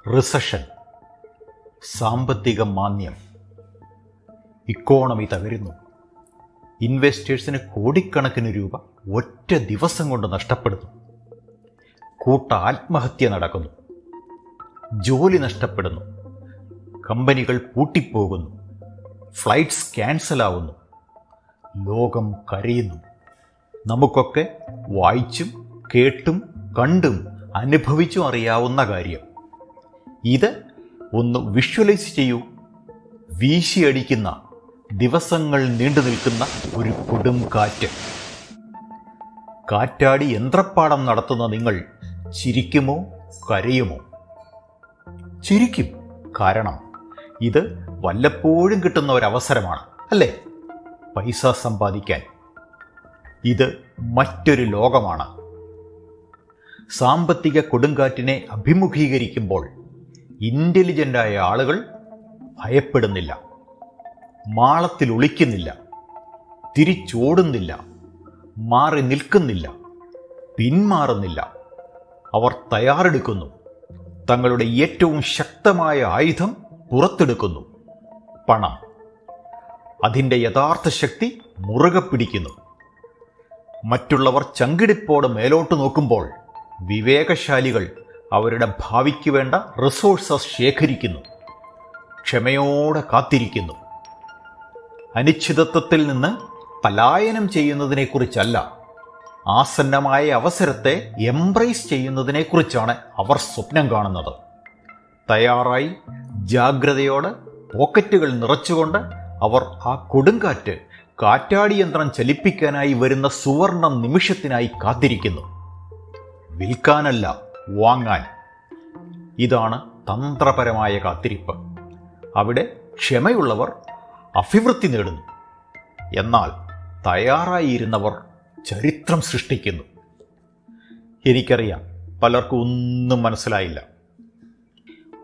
Recession, സാമ്പത്തിക മാന്ദ്യം, economy തകരുന്നു. ഇൻവെസ്റ്റേഴ്സിന് കോടിക്കണക്കിന് രൂപ ഒറ്റ ദിവസം കൊണ്ട് നഷ്ടപ്പെടുന്നു. കൂട്ട ആത്മഹത്യ നടക്കുന്നു. ജോലി നഷ്ടപ്പെടുന്നു. കമ്പനികൾ പൂട്ടിപ്പോകുന്നു. ഫ്ലൈറ്റ്സ് ക്യാൻസലാവുന്നു. ലോകം കരയുന്നു. നമുക്കൊക്കെ വായിച്ചും കേട്ടും കണ്ടും അനുഭവിച്ചും അറിയാവുന്ന കാര്യം. ഇത് ഒന്ന് വിഷ്വലൈസ് ചെയ്യൂ. വീശിയടിക്കുന്ന, ദിവസങ്ങൾ നീണ്ടു നിൽക്കുന്ന ഒരു കൊടും കാറ്റ്. കാറ്റാടി യന്ത്രപ്പാടം നടത്തുന്ന നിങ്ങൾ ചിരിക്കുമോ കരയുമോ? ചിരിക്കും. കാരണം ഇത് വല്ലപ്പോഴും കിട്ടുന്ന ഒരവസരമാണ്, അല്ലേ? പൈസ സമ്പാദിക്കാൻ. ഇത് മറ്റൊരു ലോകമാണ്. സാമ്പത്തിക കൊടുങ്കാറ്റിനെ അഭിമുഖീകരിക്കുമ്പോൾ ഇന്റലിജന്റായ ആളുകൾ ഭയപ്പെടുന്നില്ല, മാളത്തിൽ ഒളിക്കുന്നില്ല, തിരിച്ചോടുന്നില്ല, മാറി നിൽക്കുന്നില്ല, പിന്മാറുന്നില്ല. അവർ തയ്യാറെടുക്കുന്നു. തങ്ങളുടെ ഏറ്റവും ശക്തമായ ആയുധം പുറത്തെടുക്കുന്നു: പണം. അതിൻ്റെ യഥാർത്ഥ ശക്തി മുറുകെ പിടിക്കുന്നു. മറ്റുള്ളവർ ചങ്കിടിപ്പോടെ മേലോട്ട് നോക്കുമ്പോൾ വിവേകശാലികൾ അവരുടെ ഭാവിക്ക് വേണ്ട റിസോഴ്സസ് ശേഖരിക്കുന്നു, ക്ഷമയോടെ കാത്തിരിക്കുന്നു. അനിശ്ചിതത്വത്തിൽ നിന്ന് പലായനം ചെയ്യുന്നതിനെക്കുറിച്ചല്ല, ആസന്നമായ അവസരത്തെ എംബ്രേസ് ചെയ്യുന്നതിനെക്കുറിച്ചാണ് അവർ സ്വപ്നം കാണുന്നത്. തയ്യാറായി ജാഗ്രതയോടെ പോക്കറ്റുകൾ നിറച്ചുകൊണ്ട് അവർ ആ കൊടുങ്കാറ്റ്, കാറ്റാടി യന്ത്രം ചലിപ്പിക്കാനായി വരുന്ന സുവർണ നിമിഷത്തിനായി കാത്തിരിക്കുന്നു. വിൽക്കാനല്ല, വാങ്ങാൻ. ഇതാണ് തന്ത്രപരമായ കാത്തിരിപ്പ്. അവിടെ ക്ഷമയുള്ളവർ അഭിവൃദ്ധി നേടുന്നു. എന്നാൽ തയ്യാറായിരുന്നവർ ചരിത്രം സൃഷ്ടിക്കുന്നു. എനിക്കറിയാം, പലർക്കും ഒന്നും മനസ്സിലായില്ല.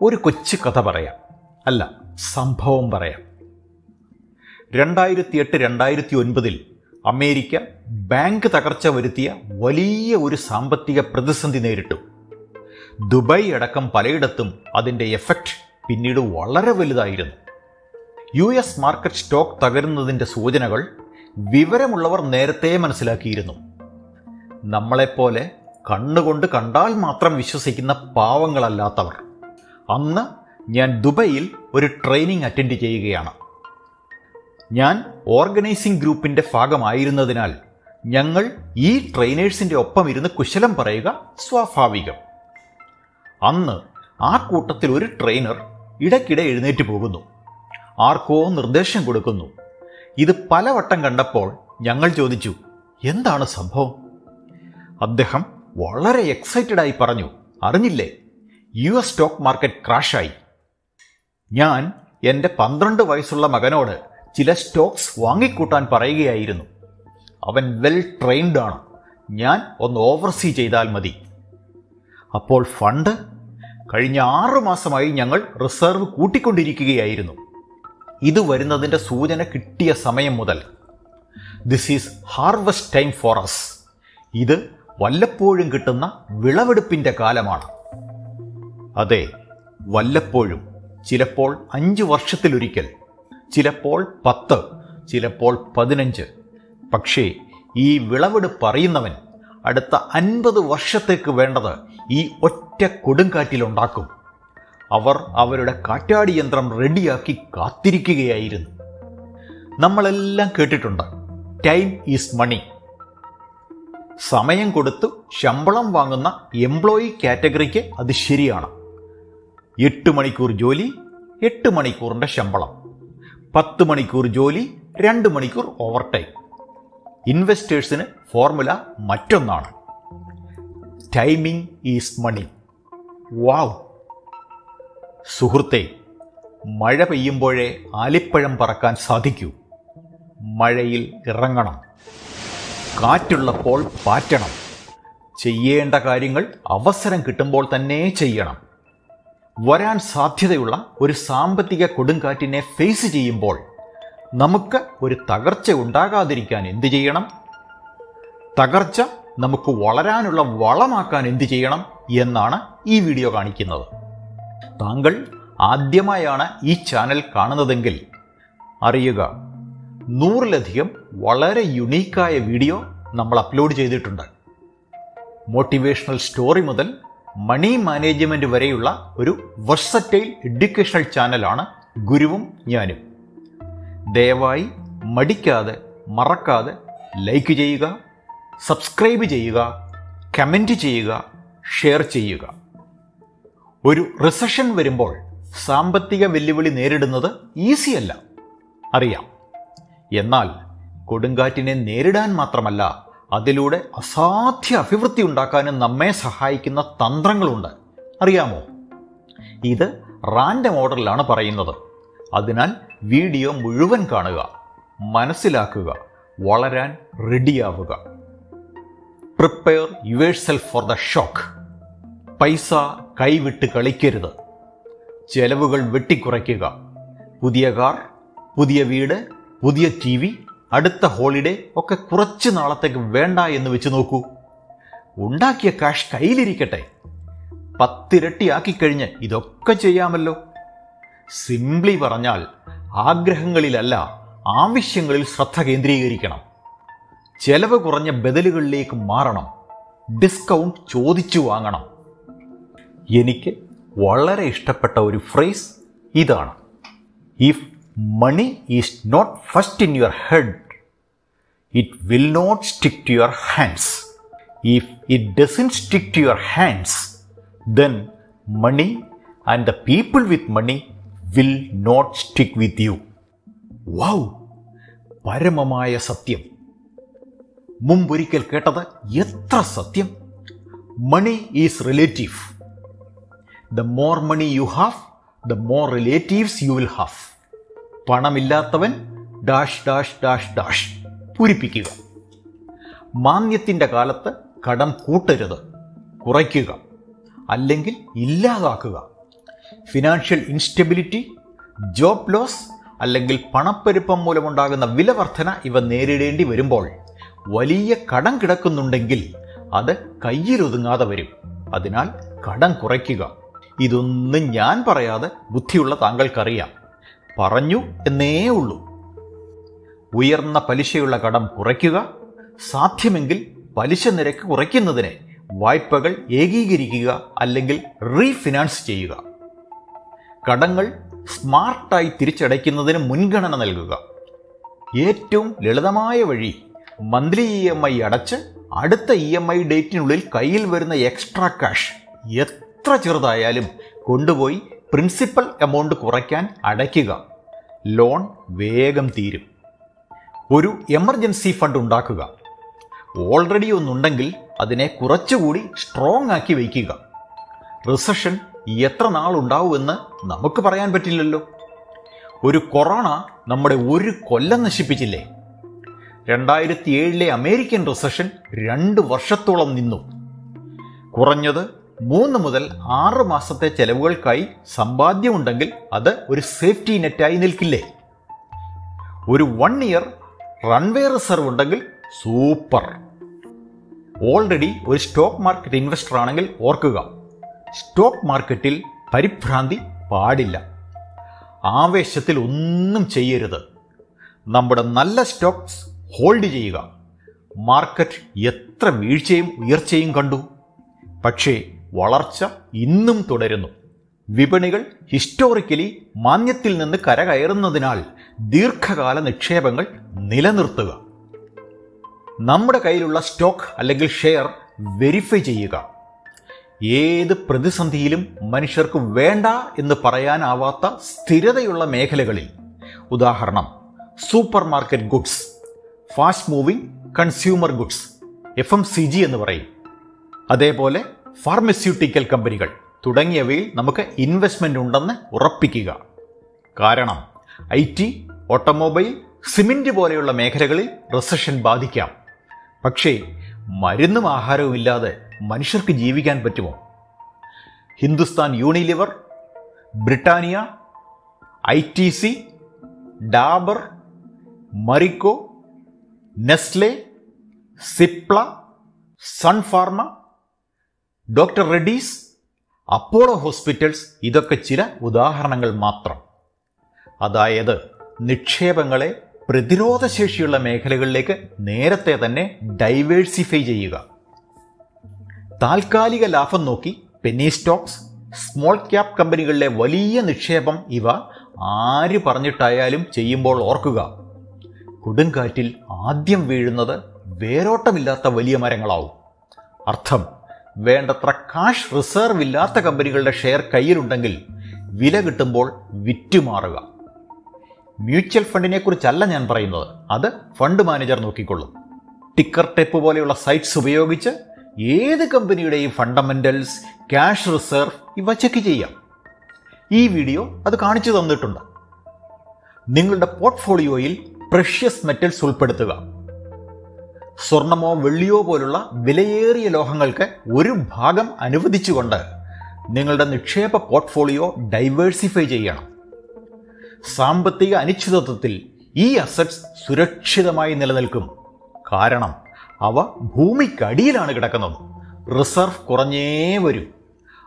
ഒരു കൊച്ചു കഥ പറയാം, അല്ല, സംഭവം പറയാം. 2008-2009 അമേരിക്ക ബാങ്ക് തകർച്ച വരുത്തിയ വലിയ ഒരു സാമ്പത്തിക പ്രതിസന്ധി നേരിട്ടു. ദുബായ് അടക്കം പലയിടത്തും അതിൻ്റെ എഫക്റ്റ് പിന്നീട് വളരെ വലുതായിരുന്നു. US മാർക്കറ്റ് സ്റ്റോക്ക് തകരുന്നതിൻ്റെ സൂചനകൾ വിവരമുള്ളവർ നേരത്തെ മനസ്സിലാക്കിയിരുന്നു. നമ്മളെപ്പോലെ കണ്ണുകൊണ്ട് കണ്ടാൽ മാത്രം വിശ്വസിക്കുന്ന പാവങ്ങളല്ലാത്തവർ. അന്ന് ഞാൻ ദുബൈയിൽ ഒരു ട്രെയിനിങ് അറ്റൻഡ് ചെയ്യുകയാണ്. ഞാൻ ഓർഗനൈസിംഗ് ഗ്രൂപ്പിൻ്റെ ഭാഗമായിരുന്നതിനാൽ ഞങ്ങൾ ഈ ട്രെയിനേഴ്സിൻ്റെ ഒപ്പം ഇരുന്ന് കുശലം പറയുക സ്വാഭാവികം. അന്ന് ആ കൂട്ടത്തിൽ ഒരു ട്രെയിനർ ഇടയ്ക്കിടെ എഴുന്നേറ്റ് പോകുന്നു, ആർക്കോ നിർദ്ദേശം കൊടുക്കുന്നു. ഇത് പലവട്ടം കണ്ടപ്പോൾ ഞങ്ങൾ ചോദിച്ചു, എന്താണ് സംഭവം? അദ്ദേഹം വളരെ എക്സൈറ്റഡായി പറഞ്ഞു, അറിഞ്ഞില്ലേ, US സ്റ്റോക്ക് മാർക്കറ്റ് ക്രാഷായി. ഞാൻ എൻ്റെ 12 വയസ്സുള്ള മകനോട് ചില സ്റ്റോക്സ് വാങ്ങിക്കൂട്ടാൻ പറയുകയായിരുന്നു. അവൻ വെൽ ട്രെയിൻഡ് ആണ്. ഞാൻ ഒന്ന് ഓവർസീ ചെയ്താൽ മതി. അപ്പോൾ ഫണ്ട്? കഴിഞ്ഞ 6 മാസമായി ഞങ്ങൾ റിസർവ് കൂട്ടിക്കൊണ്ടിരിക്കുകയായിരുന്നു. ഇത് വരുന്നതിൻ്റെ സൂചന കിട്ടിയ സമയം മുതൽ. This is harvest time for us. ഇത് വല്ലപ്പോഴും കിട്ടുന്ന വിളവെടുപ്പിൻ്റെ കാലമാണ്. അതെ, വല്ലപ്പോഴും. ചിലപ്പോൾ 5 വർഷത്തിലൊരിക്കൽ, ചിലപ്പോൾ 10, ചിലപ്പോൾ 15. പക്ഷേ ഈ വിളവെടുപ്പ് അറിയുന്നവൻ അടുത്ത 50 വർഷത്തേക്ക് വേണ്ടത് ഈ ഒറ്റ കൊടുങ്കാറ്റിലുണ്ടാക്കും. അവർ അവരുടെ കാറ്റാടി യന്ത്രം റെഡിയാക്കി കാത്തിരിക്കുകയായിരുന്നു. നമ്മളെല്ലാം കേട്ടിട്ടുണ്ട്, ടൈം ഈസ് മണി. സമയം കൊടുത്തു ശമ്പളം വാങ്ങുന്ന എംപ്ലോയി കാറ്റഗറിക്ക് അത് ശരിയാണ്. 8 മണിക്കൂർ ജോലി, 8 മണിക്കൂറിൻ്റെ ശമ്പളം. 10 മണിക്കൂർ ജോലി, 2 മണിക്കൂർ ഓവർ ടൈം. ഇൻവെസ്റ്റേഴ്സിന് ഫോർമുല മറ്റൊന്നാണ്. Timing is money. വാവ്! സുഹൃത്തേ, മഴ പെയ്യുമ്പോഴേ ആലിപ്പഴം പറക്കാൻ സാധിക്കൂ. മഴയിൽ ഇറങ്ങണം. കാറ്റുള്ളപ്പോൾ പാറ്റണം. ചെയ്യേണ്ട കാര്യങ്ങൾ അവസരം കിട്ടുമ്പോൾ തന്നെ ചെയ്യണം. വരാൻ സാധ്യതയുള്ള ഒരു സാമ്പത്തിക കൊടുങ്കാറ്റിനെ ഫേസ് ചെയ്യുമ്പോൾ നമുക്ക് ഒരു തകർച്ച ഉണ്ടാകാതിരിക്കാൻ എന്ത് ചെയ്യണം? തകർച്ച നമുക്ക് വളരാനുള്ള വളമാക്കാൻ എന്ത് ചെയ്യണം എന്നാണ് ഈ വീഡിയോ കാണിക്കുന്നത്. താങ്കൾ ആദ്യമായാണ് ഈ ചാനൽ കാണുന്നതെങ്കിൽ അറിയുക, 100-ലധികം വളരെ യുണീക്കായ വീഡിയോ നമ്മൾ അപ്ലോഡ് ചെയ്തിട്ടുണ്ട്. മോട്ടിവേഷണൽ സ്റ്റോറി മുതൽ മണി മാനേജ്മെന്റ് വരെയുള്ള ഒരു വെർസറ്റൈൽ എഡ്യൂക്കേഷണൽ ചാനലാണ് ഗുരുവും ഞാനും. ദയവായി മടിക്കാതെ, മറക്കാതെ ലൈക്ക് ചെയ്യുക, സബ്സ്ക്രൈബ് ചെയ്യുക, കമൻറ്റ് ചെയ്യുക, ഷെയർ ചെയ്യുക. ഒരു റിസഷൻ വരുമ്പോൾ സാമ്പത്തിക വെല്ലുവിളി നേരിടുന്നത് ഈസിയല്ല, അറിയാം. എന്നാൽ കൊടുങ്കാറ്റിനെ നേരിടാൻ മാത്രമല്ല, അതിലൂടെ അസാധ്യ അഭിവൃദ്ധി ഉണ്ടാക്കാനും നമ്മെ സഹായിക്കുന്ന തന്ത്രങ്ങളുണ്ട്, അറിയാമോ? ഇത് റാൻഡം ഓർഡറിലാണ് പറയുന്നത്. അതിനാൽ വീഡിയോ മുഴുവൻ കാണുക, മനസ്സിലാക്കുക, വളരാൻ റെഡിയാവുക. Prepare yourself for the shock. പൈസ കൈവിട്ട് കളിക്കരുത്. ചെലവുകൾ വെട്ടിക്കുറയ്ക്കുക. പുതിയ കാർ, പുതിയ വീട്, പുതിയ TV, അടുത്ത ഹോളിഡേ ഒക്കെ കുറച്ച് നാളത്തേക്ക് വേണ്ട എന്ന് വെച്ച് നോക്കൂ. ഉണ്ടാക്കിയ കാഷ് കയ്യിലിരിക്കട്ടെ. 10 ഇരട്ടിയാക്കിക്കഴിഞ്ഞ് ഇതൊക്കെ ചെയ്യാമല്ലോ. സിംപ്ലി പറഞ്ഞാൽ, ആഗ്രഹങ്ങളിലല്ല ആവശ്യങ്ങളിൽ ശ്രദ്ധ കേന്ദ്രീകരിക്കണം. ചെലവ് കുറഞ്ഞ ബദലുകളിലേക്ക് മാറണം. ഡിസ്കൗണ്ട് ചോദിച്ചു വാങ്ങണം. എനിക്ക് വളരെ ഇഷ്ടപ്പെട്ട ഒരു ഫ്രേസ് ഇതാണ്: if money is not first in your head, it will not stick to your hands. If it doesn't stick to your hands, then money and the people with money will not stick with you. Wow! പരമമായ സത്യം. മുമ്പൊരിക്കൽ കേട്ടത് എത്ര സത്യം. Money is relative. The more money you have, the more relatives you will have. പണമില്ലാത്തവൻ dash dash dash dash പൂരിപ്പിക്കുക. മാന്ദ്യത്തിൻ്റെ കാലത്ത് കടം കൂട്ടരുത്, കുറയ്ക്കുക, അല്ലെങ്കിൽ ഇല്ലാതാക്കുക. ഫിനാൻഷ്യൽ ഇൻസ്റ്റെബിലിറ്റി, ജോബ് ലോസ് അല്ലെങ്കിൽ പണപ്പെരുപ്പം മൂലമുണ്ടാകുന്ന വിലവർധന ഇവ നേരിടേണ്ടി വരുമ്പോൾ വലിയ കടം കിടക്കുന്നുണ്ടെങ്കിൽ അത് കയ്യിലൊതുങ്ങാതെ വരും. അതിനാൽ കടം കുറയ്ക്കുക. ഇതൊന്നും ഞാൻ പറയാതെ ബുദ്ധിയുള്ള താങ്കൾക്കറിയാം. പറഞ്ഞു എന്നേ ഉള്ളൂ. ഉയർന്ന പലിശയുള്ള കടം കുറയ്ക്കുക. സാധ്യമെങ്കിൽ പലിശ നിരക്ക് കുറയ്ക്കുന്നതിന് വായ്പകൾ ഏകീകരിക്കുക അല്ലെങ്കിൽ റീഫിനാൻസ് ചെയ്യുക. കടങ്ങൾ സ്മാർട്ടായി തിരിച്ചടയ്ക്കുന്നതിന് മുൻഗണന നൽകുക. ഏറ്റവും ലളിതമായ വഴി മന്ത്ലി EMI അടച്ച് അടുത്ത EMI ഡേറ്റിനുള്ളിൽ കയ്യിൽ വരുന്ന എക്സ്ട്രാ കാഷ് എത്ര ചെറുതായാലും കൊണ്ടുപോയി പ്രിൻസിപ്പൽ എമൗണ്ട് കുറയ്ക്കാൻ അടയ്ക്കുക. ലോൺ വേഗം തീരും. ഒരു എമർജൻസി ഫണ്ട് ഉണ്ടാക്കുക. ഓൾറെഡി ഒന്നുണ്ടെങ്കിൽ അതിനെ കുറച്ചുകൂടി സ്ട്രോങ് ആക്കി വയ്ക്കുക. റിസഷൻ എത്ര നാളുണ്ടാവുമെന്ന് നമുക്ക് പറയാൻ പറ്റില്ലല്ലോ. ഒരു കൊറോണ നമ്മുടെ 1 കൊല്ലം നശിപ്പിച്ചില്ലേ? 2007 അമേരിക്കൻ റിസഷൻ 2 വർഷത്തോളം നിന്നു. കുറഞ്ഞത് 3 മുതൽ 6 മാസത്തെ ചെലവുകൾക്കായി സമ്പാദ്യമുണ്ടെങ്കിൽ അത് ഒരു സേഫ്റ്റി നെറ്റായി നിൽക്കില്ലേ? ഒരു 1 ഇയർ റൺവേ റിസർവ് ഉണ്ടെങ്കിൽ സൂപ്പർ. ഓൾറെഡി ഒരു സ്റ്റോക്ക് മാർക്കറ്റ് ഇൻവെസ്റ്റർ ആണെങ്കിൽ ഓർക്കുക, സ്റ്റോക്ക് മാർക്കറ്റിൽ പരിഭ്രാന്തി പാടില്ല. ആവേശത്തിൽ ഒന്നും ചെയ്യരുത്. നമ്മുടെ നല്ല സ്റ്റോക്സ് ഹോൾഡ് ചെയ്യുക. മാർക്കറ്റ് എത്ര വീഴ്ചയും ഉയർച്ചയും കണ്ടു, പക്ഷേ വളർച്ച ഇന്നും തുടരുന്നു. വിപണികൾ ഹിസ്റ്റോറിക്കലി മാന്ദ്യത്തിൽ നിന്ന് കരകയറുന്നതിനാൽ ദീർഘകാല നിക്ഷേപങ്ങൾ നിലനിർത്തുക. നമ്മുടെ കയ്യിലുള്ള സ്റ്റോക്ക് അല്ലെങ്കിൽ ഷെയർ വെരിഫൈ ചെയ്യുക. ഏത് പ്രതിസന്ധിയിലും മനുഷ്യർക്ക് വേണ്ട എന്ന് പറയാനാവാത്ത സ്ഥിരതയുള്ള മേഖലകളിൽ, ഉദാഹരണം super market goods, fast moving consumer goods, FMCG എന്ന് പറയും, അതേപോലെ ഫാർമസ്യൂട്ടിക്കൽ കമ്പനികൾ തുടങ്ങിയവയിൽ നമുക്ക് ഇൻവെസ്റ്റ്മെന്റ് ഉണ്ടെന്ന് ഉറപ്പിക്കുക. കാരണം IT, ഓട്ടോമൊബൈൽ, സിമന്റ് പോലെയുള്ള മേഖലകളിൽ റിസഷൻ ബാധിക്കാം. പക്ഷേ മരുന്നും ആഹാരവും ഇല്ലാതെ മനുഷ്യർക്ക് ജീവിക്കാൻ പറ്റുമോ? Hindustan Unilever, Britannia, ITC, Dabur, Marico, Nestle, Cipla, Sun Pharma, doctor Reddy's, Apollo hospitals ഇതൊക്കെ ചില ഉദാഹരണങ്ങൾ മാത്രം. അതായത് നിക്ഷേപങ്ങളെ പ്രതിരോധശേഷിയുള്ള മേഖലകളിലേക്ക് നേരത്തെ തന്നെ ഡൈവേഴ്സിഫൈ ചെയ്യുക. താൽക്കാലിക ലാഭം നോക്കി പെന്നി സ്റ്റോക്സ്, സ്മോൾ ക്യാപ് കമ്പനികളിലെ വലിയ നിക്ഷേപം ഇവ ആര് പറഞ്ഞിട്ടായാലും ചെയ്യുമ്പോൾ ഓർക്കുക, കൊടുങ്കാറ്റിൽ ആദ്യം വീഴുന്നത് വേരോട്ടമില്ലാത്ത വലിയ മരങ്ങളാവും. അർത്ഥം, വേണ്ടത്ര കാഷ് റിസർവ് ഇല്ലാത്ത കമ്പനികളുടെ ഷെയർ കയ്യിലുണ്ടെങ്കിൽ വില കിട്ടുമ്പോൾ വിറ്റുമാറുക. മ്യൂച്വൽ ഫണ്ടിനെ കുറിച്ചല്ല ഞാൻ പറയുന്നത്, അത് ഫണ്ട് മാനേജർ നോക്കിക്കൊള്ളും. ടിക്കർ ടെപ്പ് പോലെയുള്ള സൈറ്റ്സ് ഉപയോഗിച്ച് ഏത് കമ്പനിയുടെയും ഫണ്ടമെന്റൽസ്, ക്യാഷ് റിസർവ് ഇവ ചെക്ക് ചെയ്യാം. ഈ വീഡിയോ അത് കാണിച്ചു തന്നിട്ടുണ്ട്. നിങ്ങളുടെ പോർട്ട്ഫോളിയോയിൽ പ്രഷ്യസ് മെറ്റൽസ് ഉൾപ്പെടുത്തുക. സ്വർണമോ വെള്ളിയോ പോലുള്ള വിലയേറിയ ലോഹങ്ങൾക്ക് ഒരു ഭാഗം അനുവദിച്ചുകൊണ്ട് നിങ്ങളുടെ നിക്ഷേപ പോർട്ട്ഫോളിയോ ഡൈവേഴ്സിഫൈ ചെയ്യണം. സാമ്പത്തിക അനിശ്ചിതത്വത്തിൽ ഈ അസറ്റ്സ് സുരക്ഷിതമായി നിലനിൽക്കും. കാരണം അവ ഭൂമിക്കടിയിലാണ് കിടക്കുന്നത്. റിസർവ് കുറഞ്ഞേ വരും.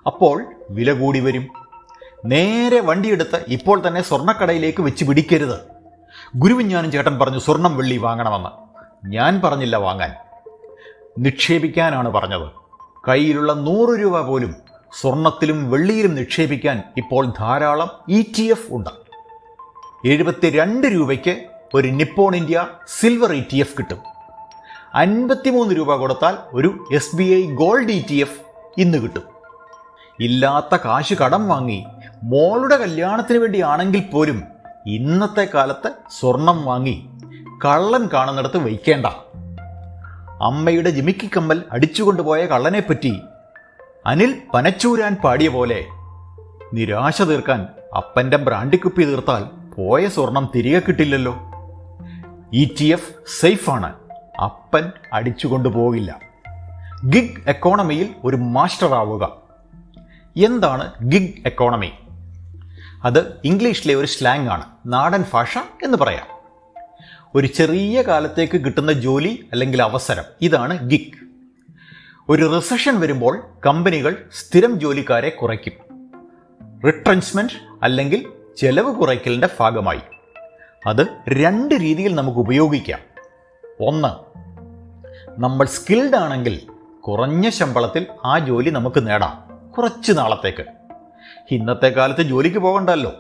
അപ്പോൾ വില കൂടി വരും. നേരെ വണ്ടിയെടുത്ത് ഇപ്പോൾ തന്നെ സ്വർണ്ണക്കടയിലേക്ക് വെച്ച് പിടിക്കരുത്. ഗുരുവിഞ്ഞാനും ചേട്ടൻ പറഞ്ഞു സ്വർണം വെള്ളി വാങ്ങണമെന്ന്. ഞാൻ പറഞ്ഞില്ല വാങ്ങാൻ, നിക്ഷേപിക്കാനാണ് പറഞ്ഞത്. കയ്യിലുള്ള 100 രൂപ പോലും സ്വർണത്തിലും വെള്ളിയിലും നിക്ഷേപിക്കാൻ ഇപ്പോൾ ധാരാളം ETF ഉണ്ട്. 72 രൂപയ്ക്ക് ഒരു നിപ്പോൺ ഇന്ത്യ സിൽവർ ETF കിട്ടും. 53 രൂപ കൊടുത്താൽ ഒരു SBI ഗോൾഡ് ETF ഇന്ന് കിട്ടും. ഇല്ലാത്ത കാശ് കടം വാങ്ങി മോളുടെ കല്യാണത്തിന് വേണ്ടിയാണെങ്കിൽ പോലും ഇന്നത്തെ കാലത്ത് സ്വർണം വാങ്ങി കള്ളൻ കാണുന്നിടത്ത് വയ്ക്കേണ്ട. അമ്മയുടെ ജിമിക്കി കമ്മൽ അടിച്ചുകൊണ്ടുപോയ കള്ളനെപ്പറ്റി അനിൽ പനച്ചൂരാൻ പാടിയ പോലെ നിരാശ തീർക്കാൻ അപ്പൻ്റെ ബ്രാൻഡിക്കുപ്പി തീർത്താൽ പോയ സ്വർണം തിരികെ കിട്ടില്ലല്ലോ. ETF സേഫാണ്, അപ്പൻ അടിച്ചുകൊണ്ടുപോകില്ല. ഗിഗ് എക്കോണമിയിൽ ഒരു മാസ്റ്റർ ആവുക. എന്താണ് ഗിഗ് എക്കോണമി? അത് ഇംഗ്ലീഷിലെ ഒരു സ്ലാങ് ആണ്, നാടൻ ഭാഷ എന്ന് പറയാം. ഒരു ചെറിയ കാലത്തേക്ക് കിട്ടുന്ന ജോലി അല്ലെങ്കിൽ അവസരം, ഇതാണ് ഗിഗ്. ഒരു റിസഷൻ വരുമ്പോൾ കമ്പനികൾ സ്ഥിരം ജോലിക്കാരെ കുറയ്ക്കും. റിട്രെഞ്ച്മെന്റ് അല്ലെങ്കിൽ ചെലവ് കുറയ്ക്കലിന്റെ ഭാഗമായി. അത് 2 രീതിയിൽ നമുക്ക് ഉപയോഗിക്കാം. ഒന്ന്, നമ്മൾ സ്കിൽഡ് ആണെങ്കിൽ കുറഞ്ഞ ശമ്പളത്തിൽ ആ ജോലി നമുക്ക് നേടാം കുറച്ച് നാളത്തേക്ക്. ഇന്നത്തെ കാലത്ത് ജോലിക്ക് പോകണ്ടല്ലോ,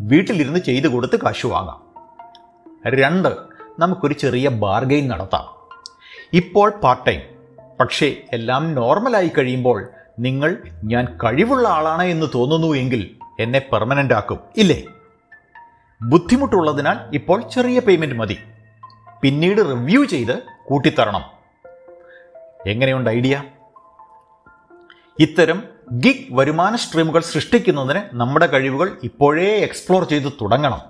വീട്ടിലിരുന്ന് ചെയ്തു കൊടുത്ത് കാശ് വാങ്ങാം. 2, നമുക്കൊരു ചെറിയ ബാർഗെയിൻ നടത്താം. ഇപ്പോൾ പാർട്ട് ടൈം, പക്ഷേ എല്ലാം നോർമലായി കഴിയുമ്പോൾ ഞാൻ കഴിവുള്ള ആളാണ് എന്ന് തോന്നുന്നു എങ്കിൽ എന്നെ പെർമനന്റ് ആക്കും, ഇല്ലേ? ബുദ്ധിമുട്ടുള്ളതിനാൽ ഇപ്പോൾ ചെറിയ പേയ്മെന്റ് മതി, പിന്നീട് റിവ്യൂ ചെയ്ത് കൂട്ടിത്തരണം. എങ്ങനെയുണ്ട് ഐഡിയ? ഇത്തരം ഗിഗ് വരുമാന സ്ട്രീമുകൾ സൃഷ്ടിക്കുന്നതിന് നമ്മുടെ കഴിവുകൾ ഇപ്പോഴേ എക്സ്പ്ലോർ ചെയ്ത് തുടങ്ങണം.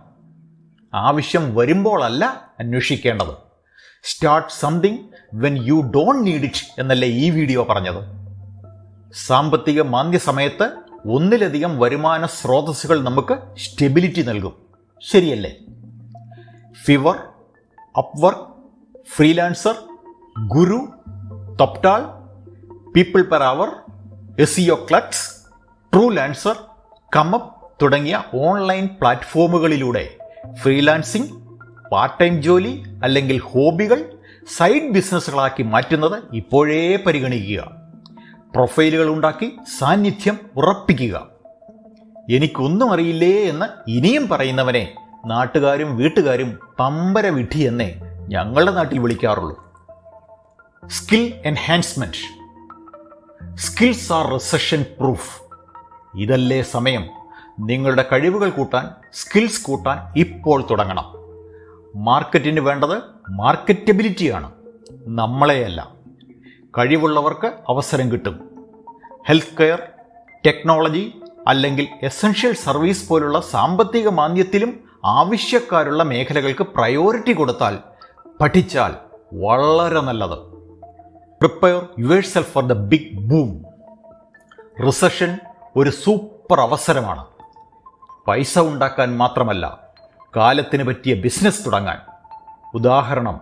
ആവശ്യം വരുമ്പോഴല്ല അന്വേഷിക്കേണ്ടത്. Start something when you don't need it എന്നല്ലേ ഈ വീഡിയോ പറഞ്ഞത്. സാമ്പത്തിക മാന്ദ്യ സമയത്ത് ഒന്നിലധികം വരുമാന സ്രോതസ്സുകൾ നമുക്ക് സ്റ്റെബിലിറ്റി നൽകും, ശരിയല്ലേ? Fiverr, Upwork, freelancer, Guru, Toptal, people per hour, SEO ക്ലക്സ്, ട്രൂ ലാൻസർ, കമപ്പ് തുടങ്ങിയ ഓൺലൈൻ പ്ലാറ്റ്ഫോമുകളിലൂടെ ഫ്രീലാൻസിംഗ്, പാർട്ട് ടൈം ജോലി അല്ലെങ്കിൽ ഹോബികൾ സൈഡ് ബിസിനസ്സുകളാക്കി മാറ്റുന്നത് ഇപ്പോഴേ പരിഗണിക്കുക. പ്രൊഫൈലുകൾ ഉണ്ടാക്കി സാന്നിധ്യം ഉറപ്പിക്കുക. എനിക്കൊന്നും അറിയില്ലേ എന്ന് ഇനിയും പറയുന്നവനെ നാട്ടുകാരും വീട്ടുകാരും പമ്പര വിഡ്ഢി എന്നേ ഞങ്ങളുടെ നാട്ടിൽ വിളിക്കാറുള്ളൂ. Skill enhancement. Skills are recession proof. ഇതല്ലേ സമയം. നിങ്ങളുടെ കഴിവുകൾ കൂട്ടാൻ, സ്കിൽസ് കൂട്ടാൻ ഇപ്പോൾ തുടങ്ങണം. മാർക്കറ്റിന് വേണ്ടത് മാർക്കറ്റബിലിറ്റിയാണ്, നമ്മളെയല്ല. കഴിവുള്ളവർക്ക് അവസരം കിട്ടും. ഹെൽത്ത് കെയർ, ടെക്നോളജി അല്ലെങ്കിൽ എസൻഷ്യൽ സർവീസ് പോലുള്ള സാമ്പത്തിക മാന്ദ്യത്തിലും ആവശ്യക്കാരുള്ള മേഖലകൾക്ക് പ്രയോറിറ്റി കൊടുത്താൽ, പഠിച്ചാൽ വളരെ നല്ലത്. Prepare yourself for the big boom. Recession ഒരു സൂപ്പർ അവസരമാണ്. പൈസ ഉണ്ടാക്കാൻ മാത്രമല്ല, കാലത്തിന് പറ്റിയ ബിസിനസ് തുടങ്ങാൻ. ഉദാഹരണം,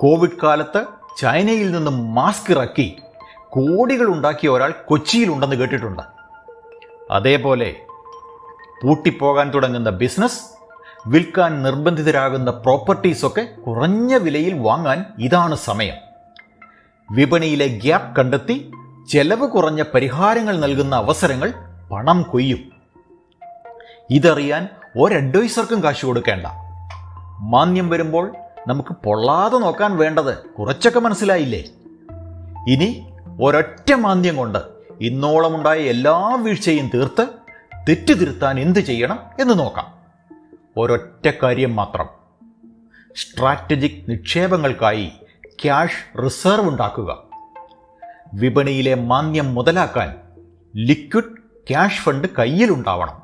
കോവിഡ് കാലത്ത് ചൈനയിൽ നിന്നും മാസ്ക് ഇറക്കി കോടികൾ ഉണ്ടാക്കിയ ഒരാൾ കൊച്ചിയിലുണ്ടെന്ന് കേട്ടിട്ടുണ്ട്. അതേപോലെ പൂട്ടിപ്പോകാൻ തുടങ്ങുന്ന ബിസിനസ്, വിൽക്കാൻ നിർബന്ധിതരാകുന്ന പ്രോപ്പർട്ടീസൊക്കെ കുറഞ്ഞ വിലയിൽ വാങ്ങാൻ ഇതാണ് സമയം. വിപണിയിലെ ഗ്യാപ്പ് കണ്ടെത്തി ചെലവ് കുറഞ്ഞ പരിഹാരങ്ങൾ നൽകുന്ന അവസരങ്ങൾ പണം കൊയ്യും. ഇതറിയാൻ ഒരഡ്വൈസർക്കും കാശ് കൊടുക്കേണ്ട. മാന്ദ്യം വരുമ്പോൾ നമുക്ക് പൊള്ളാതെ നോക്കാൻ വേണ്ടത് കുറച്ചൊക്കെ മനസ്സിലായില്ലേ? ഇനി ഒരൊറ്റ മാന്ദ്യം കൊണ്ട് ഇന്നോളമുണ്ടായ എല്ലാ വീഴ്ചയും തീർത്ത് തെറ്റ് തിരുത്താൻ എന്ത് ചെയ്യണം എന്ന് നോക്കാം. ഒരൊറ്റ കാര്യം മാത്രം: സ്ട്രാറ്റജിക് നിക്ഷേപങ്ങൾക്കായി ക്യാഷ് റിസർവ് ഉണ്ടാക്കുക. വിപണിയിലെ മാന്ദ്യം മുതലാക്കാൻ ലിക്വിഡ് ക്യാഷ് ഫണ്ട് കയ്യിലുണ്ടാവണം.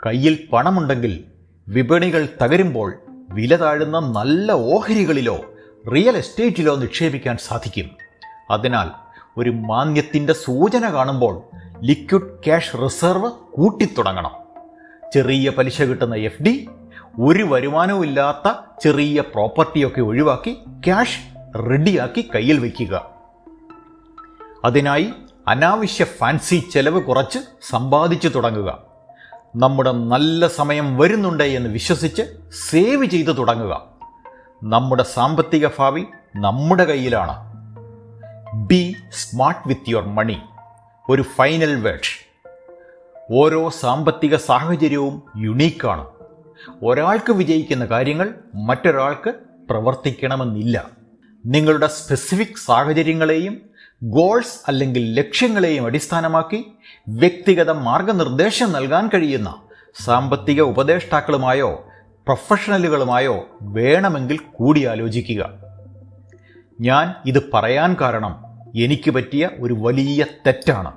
കയ്യിൽ പണമുണ്ടെങ്കിൽ വിപണികൾ തകരുമ്പോൾ വില താഴുന്ന നല്ല ഓഹരികളിലോ റിയൽ എസ്റ്റേറ്റിലോ നിക്ഷേപിക്കാൻ സാധിക്കും. അതിനാൽ ഒരു മാന്ദ്യത്തിൻ്റെ സൂചന കാണുമ്പോൾ ലിക്വിഡ് ക്യാഷ് റിസർവ് കൂട്ടിത്തുടങ്ങണം. ചെറിയ പലിശ കിട്ടുന്ന FD, ഒരു വരുമാനവും ഇല്ലാത്ത ചെറിയ പ്രോപ്പർട്ടിയൊക്കെ ഒഴിവാക്കി ക്യാഷ് റെഡിയാക്കി കയ്യിൽ വയ്ക്കുക. അതിനായി അനാവശ്യ ഫാൻസി ചെലവ് കുറച്ച് സമ്പാദിച്ചു തുടങ്ങുക. നമ്മുടെ നല്ല സമയം വരുന്നുണ്ട് എന്ന് വിശ്വസിച്ച് സേവ് ചെയ്ത് തുടങ്ങുക. നമ്മുടെ സാമ്പത്തിക ഭാവി നമ്മുടെ കയ്യിലാണ്. Be smart with your money. ഒരു ഫൈനൽ വേർഡ്: ഓരോ സാമ്പത്തിക സാഹചര്യവും യുണീക്കാണ്. ഒരാൾക്ക് വിജയിക്കുന്ന കാര്യങ്ങൾ മറ്റൊരാൾക്ക് പ്രവർത്തിക്കണമെന്നില്ല. നിങ്ങളുടെ സ്പെസിഫിക് സാഹചര്യങ്ങളെയും ഗോൾസ് അല്ലെങ്കിൽ ലക്ഷ്യങ്ങളെയും അടിസ്ഥാനമാക്കി വ്യക്തിഗത മാർഗനിർദ്ദേശം നൽകാൻ കഴിയുന്ന സാമ്പത്തിക ഉപദേഷ്ടാക്കളുമായോ പ്രൊഫഷണലുകളുമായോ വേണമെങ്കിൽ കൂടിയാലോചിക്കുക. ഞാൻ ഇത് പറയാൻ കാരണം എനിക്ക് പറ്റിയ ഒരു വലിയ തെറ്റാണ്.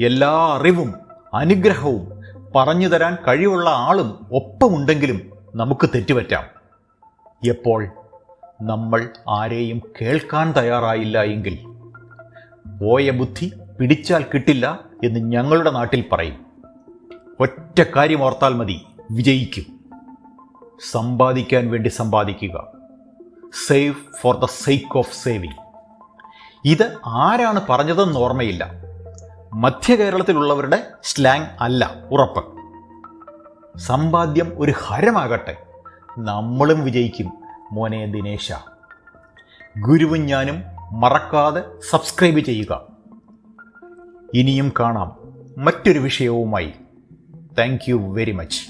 എല്ലാ അറിവും അനുഗ്രഹവും പറഞ്ഞു തരാൻ കഴിവുള്ള ആളും ഒപ്പമുണ്ടെങ്കിലും നമുക്ക് തെറ്റുപറ്റാം. എപ്പോൾ നമ്മൾ ആരെയും കേൾക്കാൻ തയ്യാറായില്ല എങ്കിൽ പോയ ബുദ്ധി പിടിച്ചാൽ കിട്ടില്ല എന്ന് ഞങ്ങളുടെ നാട്ടിൽ പറയും. ഒറ്റ കാര്യം ഓർത്താൽ മതി, വിജയിക്കും. സമ്പാദിക്കാൻ വേണ്ടി സമ്പാദിക്കുക. Save for the sake of saving. ഇത് ആരാണ് പറഞ്ഞതെന്ന് ഓർമ്മയില്ല. മധ്യ കേരളത്തിലുള്ളവരുടെ സ്ലാങ് അല്ല, ഉറപ്പ്. സമ്പാദ്യം ഒരു ഹരമാകട്ടെ, നമ്മളും വിജയിക്കും മോനെ ദിനേശ. ഗുരുവും ഞാനും മറക്കാതെ സബ്സ്ക്രൈബ് ചെയ്യുക. ഇനിയും കാണാം മറ്റൊരു വിഷയവുമായി. Thank you very much.